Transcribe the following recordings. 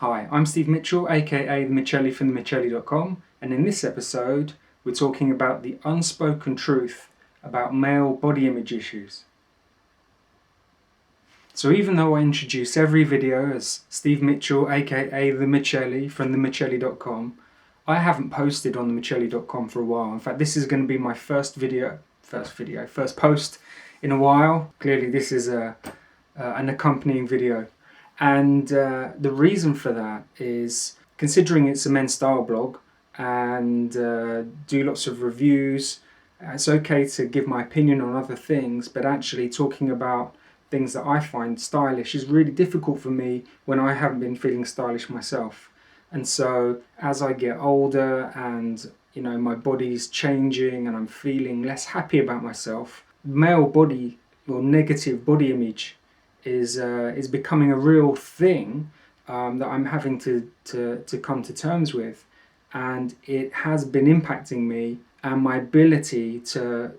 Hi, I'm Steve Mitchell, aka the Michelli from themichelli.com, and in this episode we're talking about the unspoken truth about male body image issues. So even though I introduce every video as Steve Mitchell, aka the Michelli from themichelli.com, I haven't posted on themichelli.com for a while. In fact, this is going to be my first post in a while. Clearly this is an accompanying video. And the reason for that is, considering it's a men's style blog and do lots of reviews, it's okay to give my opinion on other things, but actually talking about things that I find stylish is really difficult for me when I haven't been feeling stylish myself. And so as I get older and my body's changing and I'm feeling less happy about myself, male body or negative body image is becoming a real thing that I'm having to come to terms with, and it has been impacting me and my ability to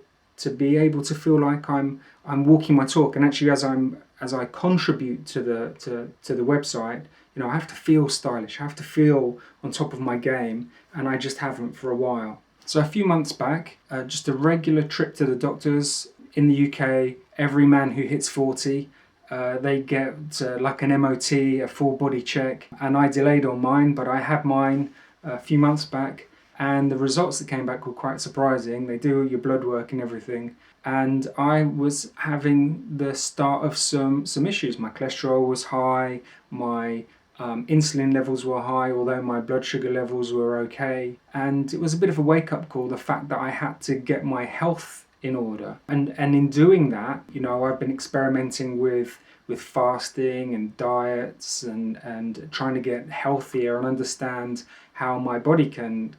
be able to feel like I'm walking my talk. And actually, as I contribute to the website, I have to feel stylish, I have to feel on top of my game, and I just haven't for a while. So a few months back, just a regular trip to the doctors in the UK. Every man who hits 40, they get like an MOT, a full body check, and I delayed on mine, but I had mine a few months back, and the results that came back were quite surprising. They do your blood work and everything, and I was having the start of some issues. My cholesterol was high, my insulin levels were high, although my blood sugar levels were okay, and it was a bit of a wake-up call, the fact that I had to get my health in order. And in doing that, I've been experimenting with fasting and diets and trying to get healthier and understand how my body can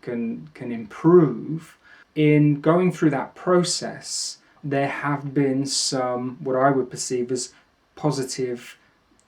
improve. In going through that process, there have been some, what I would perceive as positive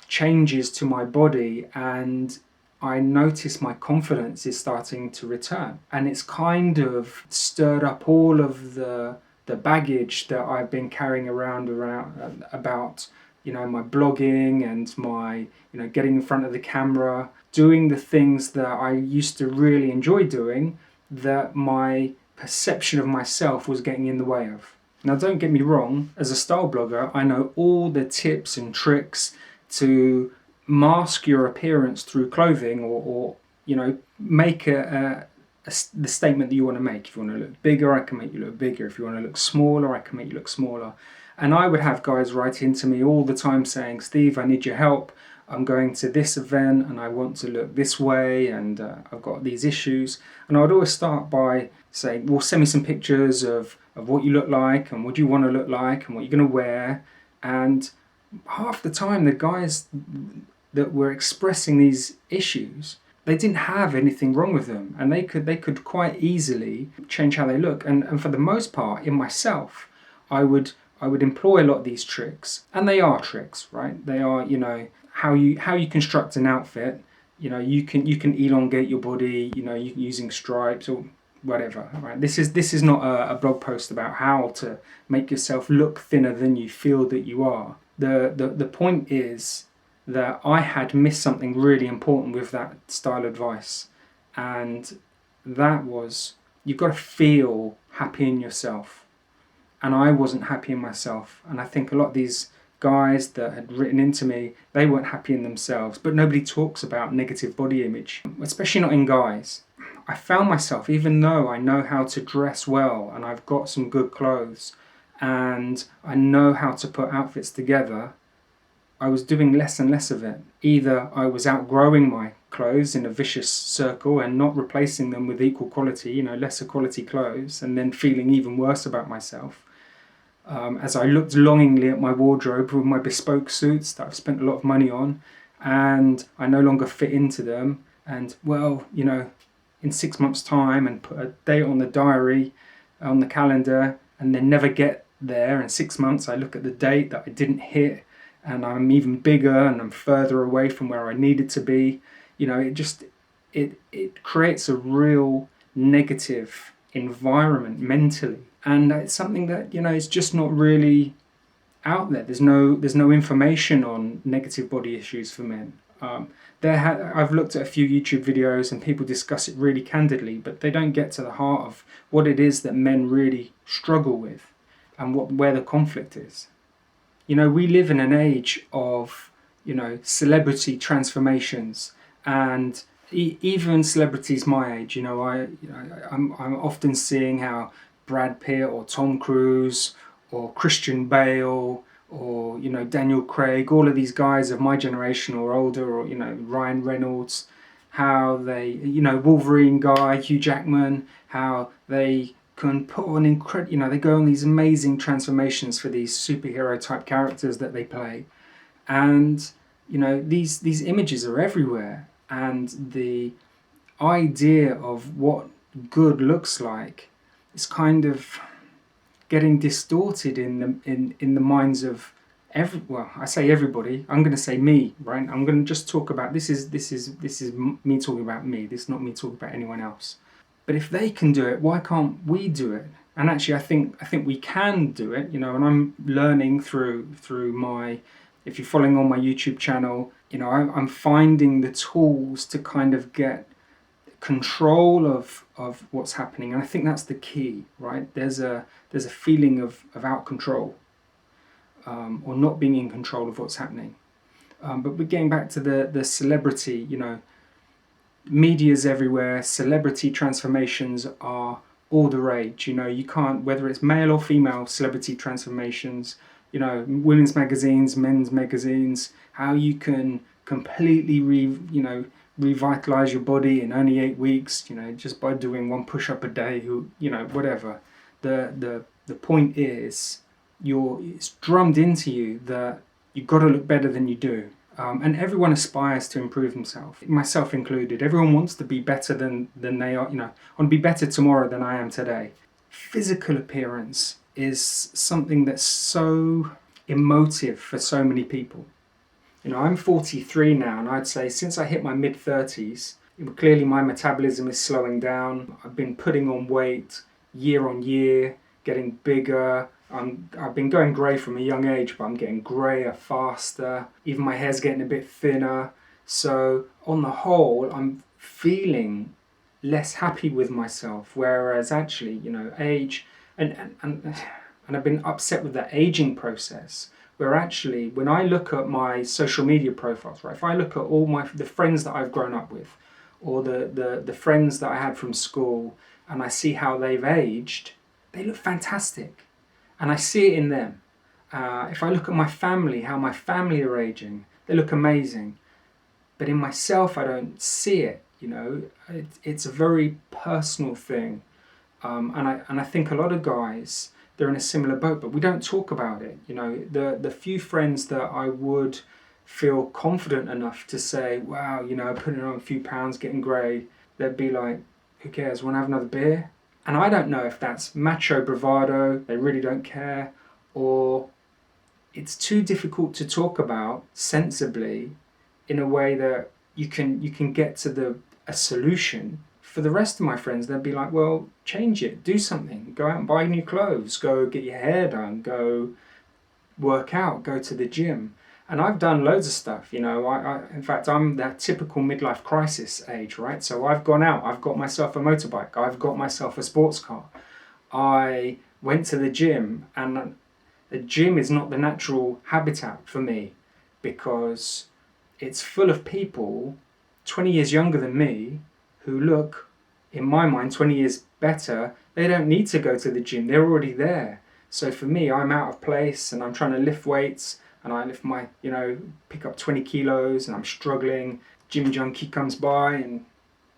changes to my body, and I notice my confidence is starting to return, and it's kind of stirred up all of the baggage that I've been carrying around about my blogging and my getting in front of the camera, doing the things that I used to really enjoy doing, that my perception of myself was getting in the way of. Now, don't get me wrong, as a style blogger, I know all the tips and tricks to mask your appearance through clothing, or make the statement that you want to make. If you want to look bigger, I can make you look bigger. If you want to look smaller, I can make you look smaller. And I would have guys write into me all the time saying, Steve, I need your help. I'm going to this event and I want to look this way, and I've got these issues. And I would always start by saying, well, send me some pictures of what you look like and what you want to look like and what you're going to wear. And half the time, the guys that were expressing these issues, they didn't have anything wrong with them, and they could quite easily change how they look. And for the most part, in myself, I would employ a lot of these tricks, and they are tricks, right? They are, how you construct an outfit. You can elongate your body, using stripes or whatever, right? This is not a blog post about how to make yourself look thinner than you feel that you are. The point is that I had missed something really important with that style advice, and that was, you've got to feel happy in yourself. And I wasn't happy in myself, and I think a lot of these guys that had written into me, they weren't happy in themselves. But nobody talks about negative body image, especially not in guys. I found myself, even though I know how to dress well and I've got some good clothes and I know how to put outfits together, I was doing less and less of it. Either I was outgrowing my clothes in a vicious circle and not replacing them with equal quality, lesser quality clothes, and then feeling even worse about myself. As I looked longingly at my wardrobe with my bespoke suits that I've spent a lot of money on, and I no longer fit into them, and in 6 months' time, and put a date on the diary, on the calendar, and then never get there. In 6 months I look at the date that I didn't hit, and I'm even bigger and I'm further away from where I needed to be. It creates a real negative environment mentally, and it's something that is just not really out there. There's no information on negative body issues for men. I've looked at a few YouTube videos and people discuss it really candidly, but they don't get to the heart of what it is that men really struggle with and where the conflict is. We live in an age of, celebrity transformations, and even celebrities my age, I'm often seeing how Brad Pitt or Tom Cruise or Christian Bale or Daniel Craig, all of these guys of my generation or older, or Ryan Reynolds, how they, Wolverine guy, Hugh Jackman, how they can put on they go on these amazing transformations for these superhero type characters that they play, and these images are everywhere, and the idea of what good looks like is kind of getting distorted in the minds of I say everybody. I'm going to say me, right? I'm going to just talk about this is me talking about me. This is not me talking about anyone else. But if they can do it, why can't we do it? And actually, I think we can do it. And I'm learning through my. If you're following on my YouTube channel, I'm finding the tools to kind of get control of what's happening, and I think that's the key, right? There's a feeling of out control, or not being in control of what's happening. But we're getting back to the celebrity, media's everywhere, celebrity transformations are all the rage. You can't, whether it's male or female celebrity transformations, women's magazines, men's magazines, how you can completely revitalize your body in only 8 weeks, just by doing one push-up a day, whatever. The point is, it's drummed into you that you've got to look better than you do. And everyone aspires to improve themselves, myself included. Everyone wants to be better than they are. I want to be better tomorrow than I am today. Physical appearance is something that's so emotive for so many people. I'm 43 now, and I'd say since I hit my mid-30s, clearly my metabolism is slowing down. I've been putting on weight year on year, getting bigger. I've been going grey from a young age, but I'm getting greyer faster. Even my hair's getting a bit thinner. So on the whole, I'm feeling less happy with myself. Whereas actually, age and I've been upset with the aging process. Where actually, when I look at my social media profiles, right, if I look at all the friends that I've grown up with, or the friends that I had from school, and I see how they've aged, they look fantastic. And I see it in them. If I look at my family, how my family are aging, they look amazing. But in myself, I don't see it. It's a very personal thing. And I think a lot of guys, they're in a similar boat, but we don't talk about it. The few friends that I would feel confident enough to say, wow, putting on a few pounds, getting grey, they'd be like, who cares, want to have another beer? And I don't know if that's macho bravado, they really don't care, or it's too difficult to talk about sensibly in a way that you can get to a solution. For the rest of my friends, they'd be like, well, change it, do something, go out and buy new clothes, go get your hair done, go work out, go to the gym. And I've done loads of stuff, in fact, I'm that typical midlife crisis age, right? So I've gone out, I've got myself a motorbike, I've got myself a sports car. I went to the gym, and the gym is not the natural habitat for me because it's full of people 20 years younger than me who look, in my mind, 20 years better. They don't need to go to the gym, they're already there. So for me, I'm out of place and I'm trying to lift weights, and I lift my, pick up 20 kilos and I'm struggling. Gym junkie comes by and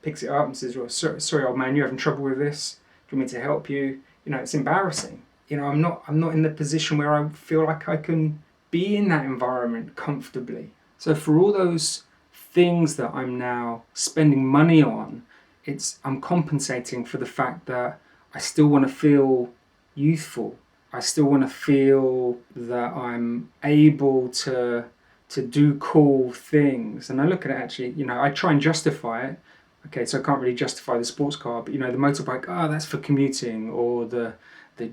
picks it up and says, well, sorry old man, you're having trouble with this. Do you want me to help you? It's embarrassing. I'm not in the position where I feel like I can be in that environment comfortably. So for all those things that I'm now spending money on, I'm compensating for the fact that I still want to feel youthful. I still want to feel that I'm able to do cool things. And I look at it actually, I try and justify it. Okay, so I can't really justify the sports car, but the motorbike, that's for commuting, or the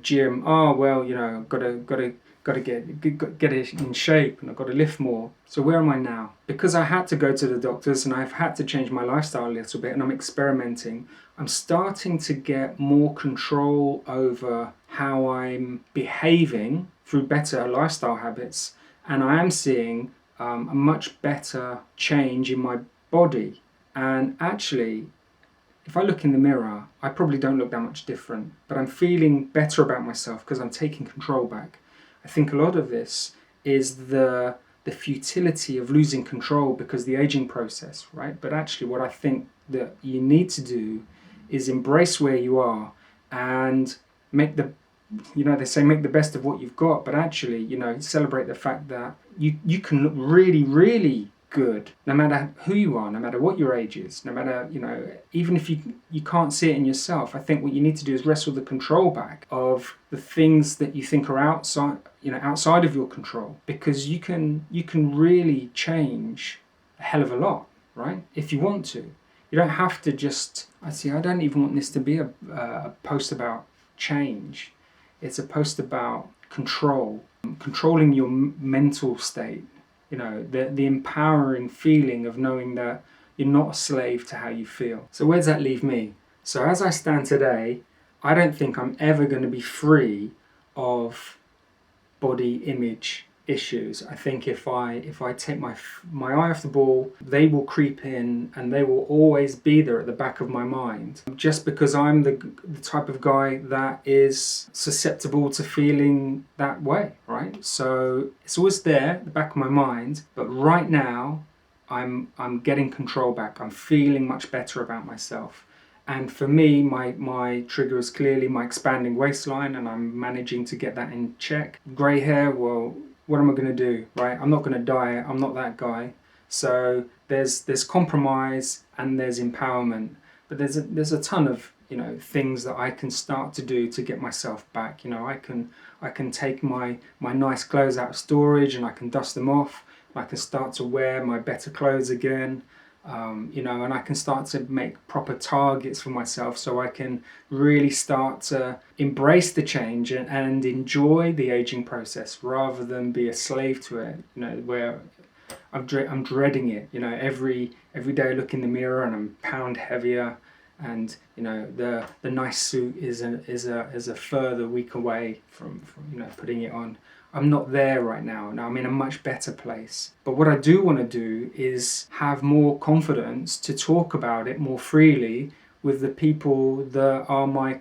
gym, well, got to got to get it in shape, and I've got to lift more. So where am I now? Because I had to go to the doctors and I've had to change my lifestyle a little bit, and I'm experimenting, I'm starting to get more control over how I'm behaving through better lifestyle habits, and I am seeing a much better change in my body. And actually, if I look in the mirror, I probably don't look that much different, but I'm feeling better about myself because I'm taking control back. I think a lot of this is the futility of losing control because the aging process, right? But actually what I think that you need to do is embrace where you are and make the, they say make the best of what you've got, but actually, celebrate the fact that you can look really, really good no matter who you are, no matter what your age is, no matter, even if you can't see it in yourself. I think what you need to do is wrestle the control back of the things that you think are outside of your control, because you can really change a hell of a lot, right? If you want to. You don't have to just, I don't even want this to be a post about change. It's a post about controlling your mental state. The empowering feeling of knowing that you're not a slave to how you feel. So where does that leave me? So as I stand today, I don't think I'm ever going to be free of body image issues. I think if I take my eye off the ball, they will creep in and they will always be there at the back of my mind, just because I'm the type of guy that is susceptible to feeling that way, right? So it's always there at the back of my mind, but right now I'm getting control back. I'm feeling much better about myself. And for me, my trigger is clearly my expanding waistline, and I'm managing to get that in check. Grey hair, well, what am I going to do, right? I'm not going to dye it. I'm not that guy. So there's compromise and there's empowerment, but there's a ton of things that I can start to do to get myself back. I can take my nice clothes out of storage and I can dust them off. I can start to wear my better clothes again. And I can start to make proper targets for myself, so I can really start to embrace the change and enjoy the aging process rather than be a slave to it. Where I'm dreading it. Every day I look in the mirror and I'm a pound heavier, and the nice suit is a further week away from putting it on. I'm not there right now. Now I'm in a much better place. But what I do want to do is have more confidence to talk about it more freely with the people that are my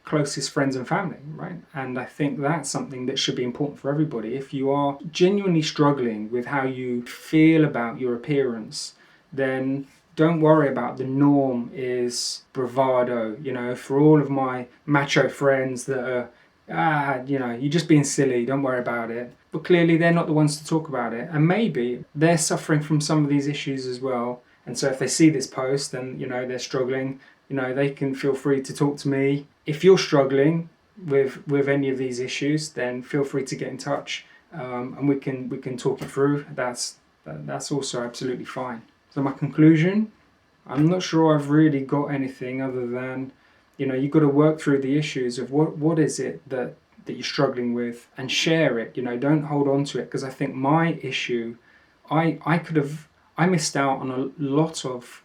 closest friends and family, right? And I think that's something that should be important for everybody. If you are genuinely struggling with how you feel about your appearance, then don't worry about the norm is bravado. For all of my macho friends that are you're just being silly, don't worry about it. But clearly they're not the ones to talk about it, and maybe they're suffering from some of these issues as well. And so if they see this post and they're struggling, they can feel free to talk to me. If you're struggling with any of these issues, then feel free to get in touch, and we can talk it through. That's also absolutely fine. So my conclusion, I'm not sure I've really got anything other than you've got to work through the issues of what is it that you're struggling with, and share it. Don't hold on to it, because I think my issue, I missed out on a lot of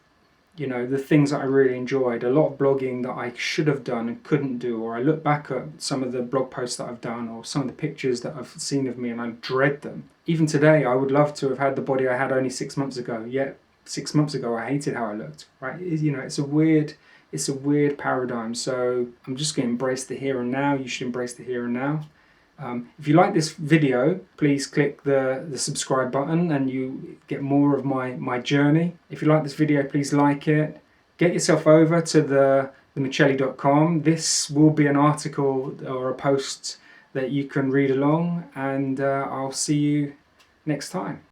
the things that I really enjoyed, a lot of blogging that I should have done and couldn't do, or I look back at some of the blog posts that I've done or some of the pictures that I've seen of me and I dread them. Even today, I would love to have had the body I had only 6 months ago, yet 6 months ago I hated how I looked, right? It's a weird paradigm. So I'm just going to embrace the here and now. You should embrace the here and now. If you like this video, please click the subscribe button and you get more of my journey. If you like this video, please like it. Get yourself over to themichelli.com. This will be an article or a post that you can read along, and I'll see you next time.